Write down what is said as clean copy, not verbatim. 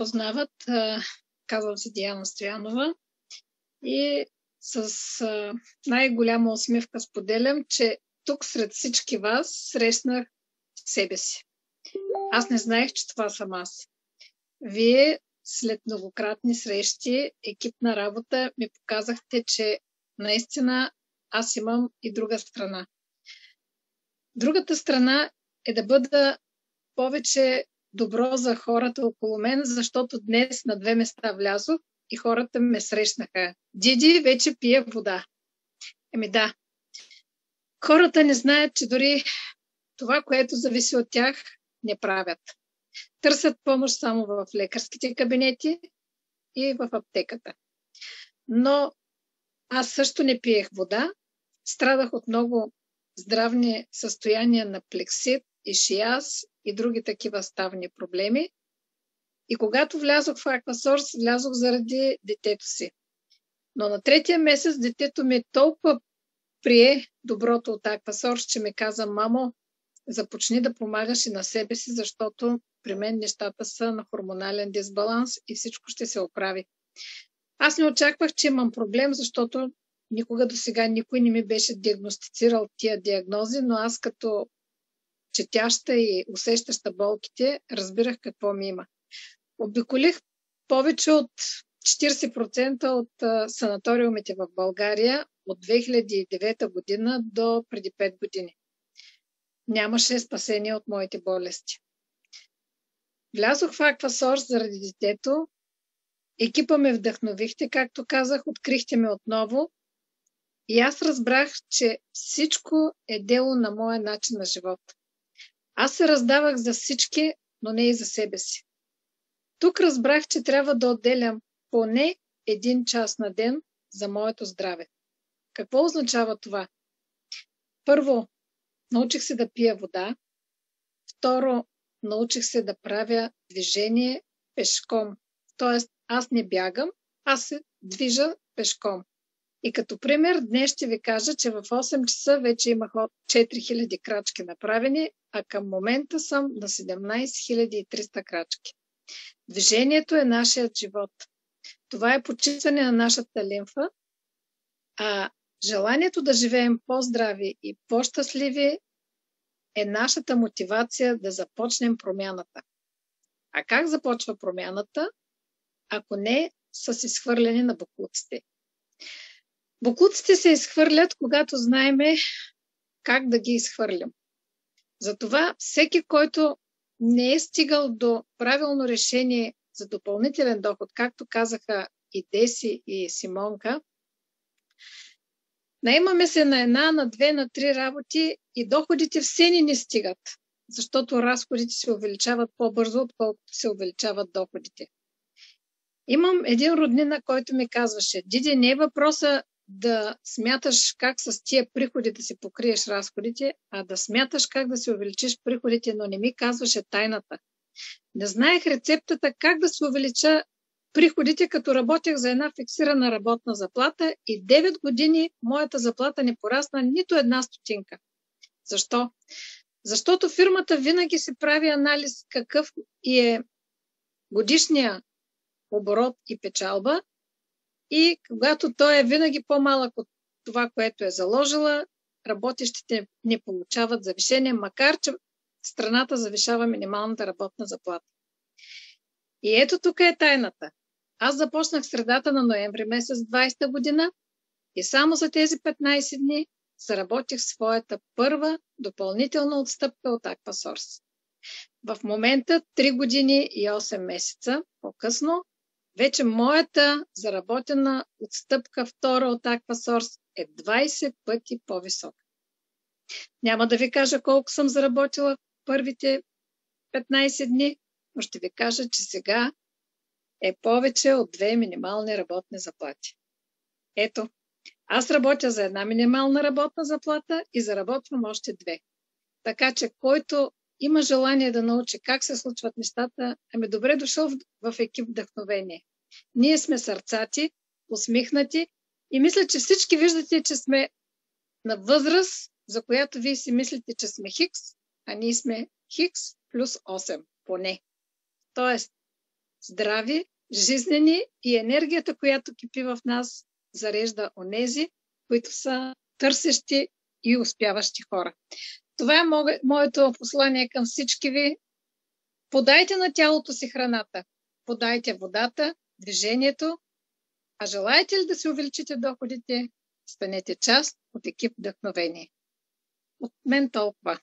познават, казвам се Диана Стоянова и с най-голяма усмивка споделям, че тук сред всички вас срещнах себе си. Аз не знаех, че това съм аз. Вие след многократни срещи, екипна работа, ми показахте, че наистина аз имам и друга страна. Другата страна е да бъда повече добро за хората около мен, защото днес на 2 места влязох и хората ме срещнаха. Диди вече пие вода. Да. Хората не знаят, че дори това, което зависи от тях, не правят. Търсят помощ само в лекарските кабинети и в аптеката. Но аз също не пиех вода. Страдах от много здравни състояния на плексит, ишиаз и други такива ставни проблеми. И когато влязох в Аквасорс, влязох заради детето си. Но на 3-я месец детето ми толкова прие доброто от Аквасорс, че ми каза: мамо, започни да помагаш и на себе си, защото при мен нещата са на хормонален дисбаланс и всичко ще се оправи. Аз не очаквах, че имам проблем, защото никога до сега никой не ми беше диагностицирал тия диагнози, но аз като четяща и усещаща болките, разбирах какво ми има. Обиколих повече от 40% от санаториумите в България от 2009 година до преди 5 години. Нямаше спасение от моите болести. Влязох в Аквасорс заради детето. Екипа ме вдъхновихте, както казах, открихте ме отново. И аз разбрах, че всичко е дело на моя начин на живот. Аз се раздавах за всички, но не и за себе си. Тук разбрах, че трябва да отделям поне 1 час на ден за моето здраве. Какво означава това? Първо, научих се да пия вода. Второ, научих се да правя движение пешком. Тоест, аз не бягам, аз се движа пешком. И като пример, днес ще ви кажа, че в 8 часа вече имах 4000 крачки направени, а към момента съм на 17300 крачки. Движението е нашият живот. Това е почистване на нашата лимфа, а желанието да живеем по-здрави и по-щастливи е нашата мотивация да започнем промяната. А как започва промяната, ако не с изхвърляне на боклуците? Боклуците се изхвърлят, когато знаеме как да ги изхвърлим. Затова всеки, който не е стигал до правилно решение за допълнителен доход, както казаха и Деси и Симонка, наемаме се на 1, на 2, на 3 работи и доходите все не стигат, защото разходите се увеличават по-бързо, отколкото се увеличават доходите. Имам един роднина, който ми казваше: Диди, не е въпроса да смяташ как с тия приходи да си покриеш разходите, а да смяташ как да си увеличиш приходите, но не ми казваше тайната. Не знаех рецептата как да се увелича приходите, като работех за една фиксирана работна заплата и 9 години моята заплата не порасна нито 1 стотинка. Защо? Защото фирмата винаги се прави анализ какъв е годишния оборот и печалба и когато той е винаги по-малък от това, което е заложила, работещите не получават завишение, макар че страната завишава минималната работна заплата. И ето тук е тайната. Аз започнах средата на ноември месец 20 година и само за тези 15 дни заработих своята първа допълнителна отстъпка от Аквасорс. В момента 3 години и 8 месеца по-късно вече моята заработена отстъпка втора от Аквасорс е 20 пъти по-висока. Няма да ви кажа колко съм заработила първите 15 дни, но ще ви кажа, че сега е повече от 2 минимални работни заплати. Ето, аз работя за 1 минимална работна заплата и заработвам още 2. Така че който има желание да научи как се случват нещата, добре дошъл в екип Вдъхновение. Ние сме сърцати, усмихнати и мисля, че всички виждате, че сме на възраст, за която вие си мислите, че сме Хикс, а ние сме Хикс плюс 8, поне. Тоест, здрави, жизнени и енергията, която кипи в нас, зарежда онези, които са търсещи и успяващи хора. Това е моето послание към всички ви. Подайте на тялото си храната, подайте водата, движението, а желаете ли да се увеличите доходите, станете част от екип Вдъхновение. От мен толкова.